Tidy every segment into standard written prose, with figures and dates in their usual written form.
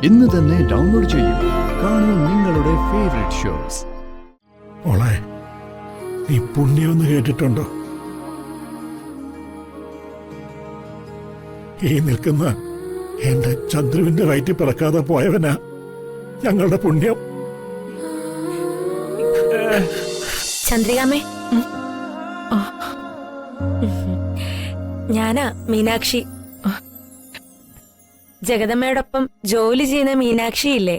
ഇന്ന് തന്നെ ഡൗൺലോഡ് ചെയ്യൂ. കാണൂ നിങ്ങളുടെ ഫേവറേറ്റ് ഷോസ്. മോളെ, നീ പുണ്യമെന്ന് കേട്ടിട്ടുണ്ടോ? ഈ നിൽക്കുന്ന എന്റെ ചന്ദ്രുവിന്റെ വയറ്റിൽ പിറക്കാതെ പോയവനാ ഞങ്ങളുടെ പുണ്യം. ചന്ദ്രികാമേ, ഞാനാ മീനാക്ഷി. ജഗദമ്മയോടൊപ്പം ജോലി ചെയ്യുന്ന മീനാക്ഷി ഇല്ലേ?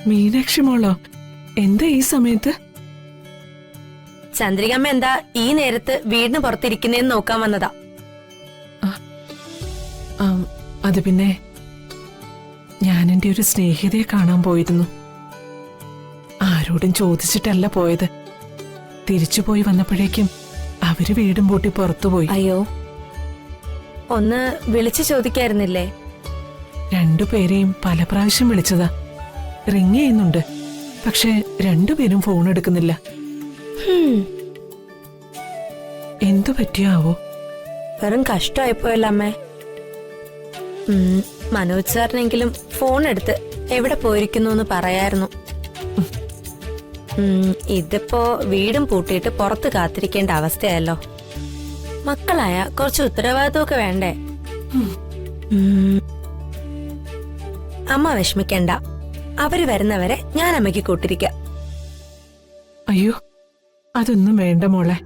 മീനാക്ഷി മോളോ? എന്താ ഈ സമയത്ത്? ചന്ദ്രികാമ്മ എന്താ ഈ നേരത്ത് വീടിന് പുറത്തിരിക്കുന്നേന്ന് നോക്കാൻ വന്നതാ. അത് പിന്നെ ഞാൻ എന്റെ ഒരു സ്നേഹിതയെ കാണാൻ പോയിരുന്നു. ആരോടും ചോദിച്ചിട്ടല്ല പോയത്. തിരിച്ചു പോയി വന്നപ്പോഴേക്കും അവര് വീടും പൂട്ടി പുറത്തുപോയി. അയ്യോ, ഒന്ന് വിളിച്ചു ചോദിക്കായിരുന്നില്ലേ? രണ്ടുപേരെയും പല പ്രാവശ്യം വിളിച്ചതാ. റിങ് ചെയ്യുന്നുണ്ട്, പക്ഷെ രണ്ടുപേരും ഫോൺ എടുക്കുന്നില്ല. എന്തു പറ്റിയാവോ? വെറും കഷ്ടമായിപ്പോയല്ലോ അമ്മേ. മനോജ് സാറിനെങ്കിലും ഫോൺ എടുത്ത് എവിടെ പോയിരിക്കുന്നു എന്ന് പറയായിരുന്നു. ഇതിപ്പോ വീടും പൂട്ടിയിട്ട് പുറത്ത് കാത്തിരിക്കേണ്ട അവസ്ഥയല്ലോ. മക്കളായ കുറച്ച് ഉത്തരവാദിത്വമൊക്കെ വേണ്ടേ? അമ്മ വിഷമിക്കണ്ട, അവര് വരുന്നവരെ ഞാൻ അമ്മയ്ക്ക് കൂട്ടിരിക്കാം. അയ്യോ, അതൊന്നും വേണ്ട മോളെ.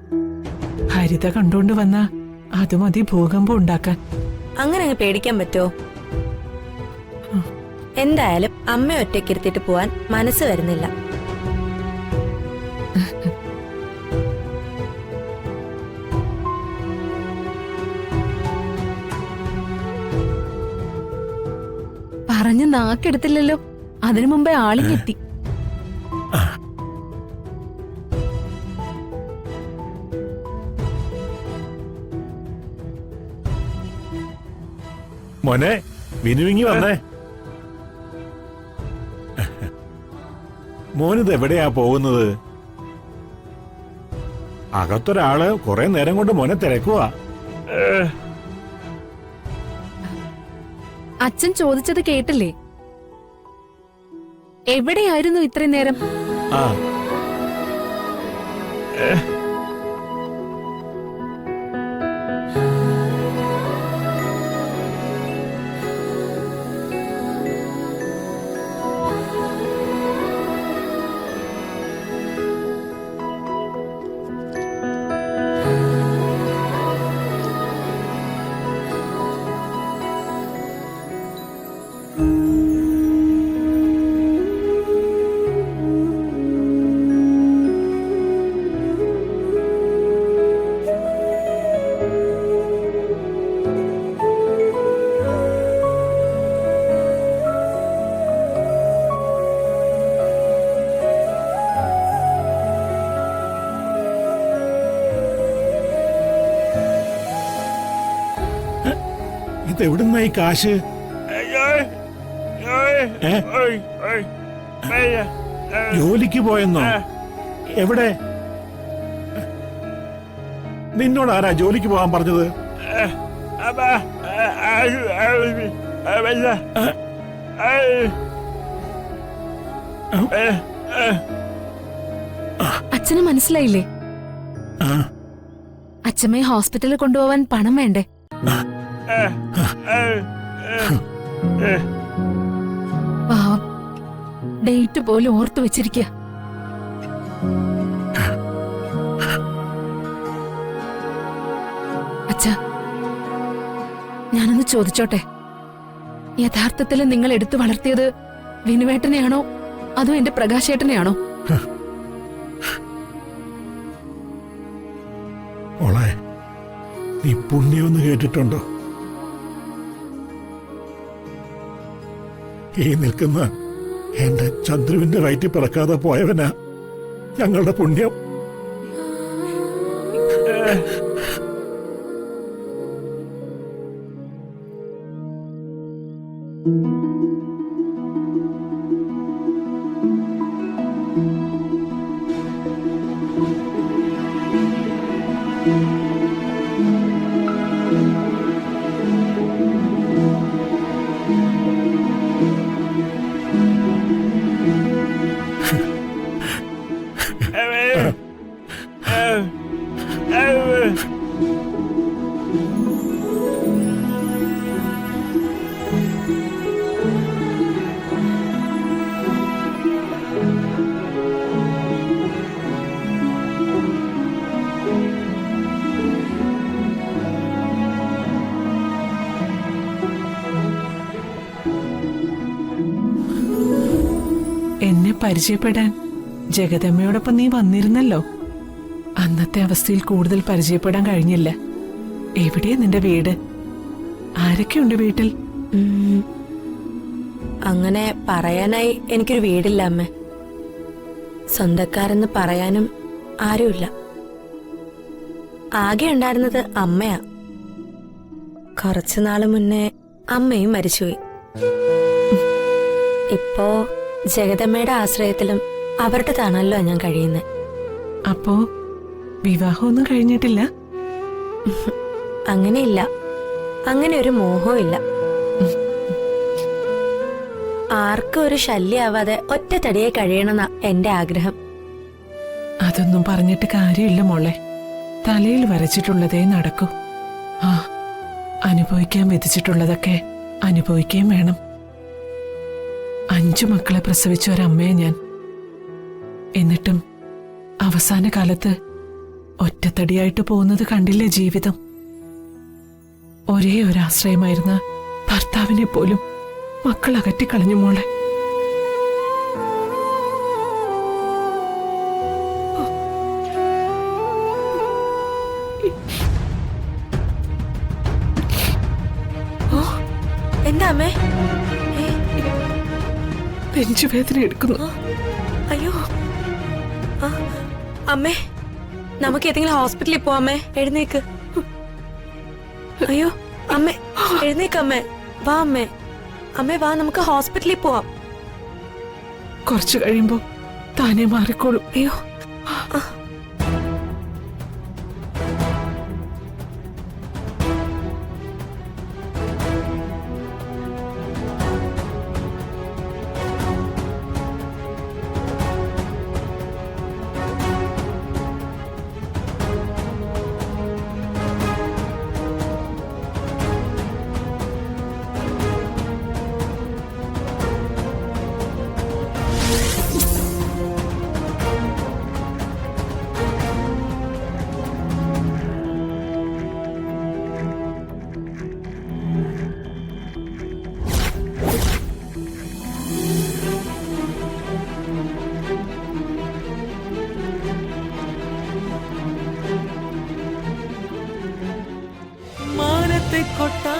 ഹരിത കണ്ടോണ്ട് വന്ന അത് മതി ഭൂകമ്പം ഉണ്ടാക്കാൻ. അങ്ങനെ അങ്ങ് പേടിക്കാൻ പറ്റോ? എന്തായാലും അമ്മ ഒറ്റയ്ക്കിരുത്തിട്ട് പോവാൻ മനസ്സ് വരുന്നില്ല. പറഞ്ഞ് നാക്കെടുത്തില്ലല്ലോ, അതിനു മുമ്പേ ആളിങ്ങെത്തി. മോനെ, വിനുവിങ്ങി വന്നേ. മോനിത് എവിടെയാ പോകുന്നത്? അകത്തൊരാള് കുറെ നേരം കൊണ്ട് മോനെ തിരക്കുവാ. അച്ഛൻ ചോദിച്ചത് കേട്ടില്ലേ? എവിടെയായിരുന്നു ഇത്രയും നേരം? ആ, ഇതെവിടുന്നായി കാശ്? ജോലിക്ക് പോയെന്നോ? എവിടെ? നിന്നോട് ആരാ ജോലിക്ക് പോകാൻ പറഞ്ഞത്? അച്ഛന് മനസ്സിലായില്ലേ? അച്ഛമ്മയെ ഹോസ്പിറ്റലിൽ കൊണ്ടുപോവാൻ പണം വേണ്ടേ? പാവം, ഡേറ്റ് പോലും ഓർത്തു വെച്ചിരിക്കുക. അച്ഛാ, ഞാനൊന്ന് ചോദിച്ചോട്ടെ, യഥാർത്ഥത്തിൽ നിങ്ങൾ എടുത്തു വളർത്തിയത് വിനുവേട്ടനെയാണോ അതോ എന്റെ പ്രകാശേട്ടനെയാണോ? മോളെ, നീ പുണ്യമെന്ന് കേട്ടിട്ടുണ്ടോ? ഈ നിൽക്കുന്ന എന്റെ ചന്ദ്രുവിന്റെ വയറ്റിൽ പിറക്കാതെ പോയവനാ ഞങ്ങളുടെ പുണ്യം. പരിചയപ്പെടാൻ ജഗദമ്മയോടൊപ്പം നീ വന്നിരുന്നല്ലോ. അന്നത്തെ അവസ്ഥയിൽ കൂടുതൽ പരിചയപ്പെടാൻ കഴിഞ്ഞില്ല. എവിടെയാ നിന്റെ വീട്? ആരൊക്കെയുണ്ട് വീട്ടിൽ? അങ്ങനെ പറയാനായി എനിക്കൊരു വീടില്ല അമ്മ. സ്വന്തക്കാരെന്ന് പറയാനും ആരുമില്ല. ആകെ ഉണ്ടായിരുന്നത് അമ്മയാ. കുറച്ചുനാള് മുന്നേ അമ്മയും മരിച്ചുപോയി. ഇപ്പോ ജഗദമ്മയുടെ ആശ്രയത്തിലും അവരുടെ തണല്ലോ ഞാൻ കഴിയുന്നത്. അപ്പോ വിവാഹമൊന്നും കഴിഞ്ഞിട്ടില്ല? അങ്ങനെയില്ല. അങ്ങനെ ഒരു മോഹവും ഇല്ല. ആർക്കും ഒരു ശല്യാവാതെ ഒറ്റത്തടിയെ കഴിയണമെന്നാ എന്റെ ആഗ്രഹം. അതൊന്നും പറഞ്ഞിട്ട് കാര്യമില്ല മോളെ. തലയിൽ വരച്ചിട്ടുള്ളതേ നടക്കൂ. ആ, അനുഭവിക്കാൻ വിധിച്ചിട്ടുള്ളതൊക്കെ അനുഭവിക്കുകയും വേണം. 5 മക്കളെ പ്രസവിച്ച ഒരമ്മയെ ഞാൻ. എന്നിട്ടും അവസാന കാലത്ത് ഒറ്റത്തടിയായിട്ട് പോകുന്നത് കണ്ടില്ലേ ജീവിതം. ഒരേ ഒരാശ്രയമായിരുന്ന ഭർത്താവിനെ പോലും മക്കൾ അകറ്റിക്കളഞ്ഞു മോളെ. എന്താ അമ്മേ? നെഞ്ചുവേദന എടുക്കുന്നു. അയ്യോ അമ്മേ, നമുക്ക് ഏതെങ്കിലും ഹോസ്പിറ്റലിൽ പോവാമേ. എഴുന്നേക്ക്. അയ്യോ അമ്മേ, എഴുന്നേക്ക് അമ്മേ. വാ അമ്മേ. അമ്മേ വാ, നമുക്ക് ഹോസ്പിറ്റലിൽ പോവാം. കുറച്ചു കഴിയുമ്പോ താനെ മാറിക്കോളും. അയ്യോ കൊട്ടാ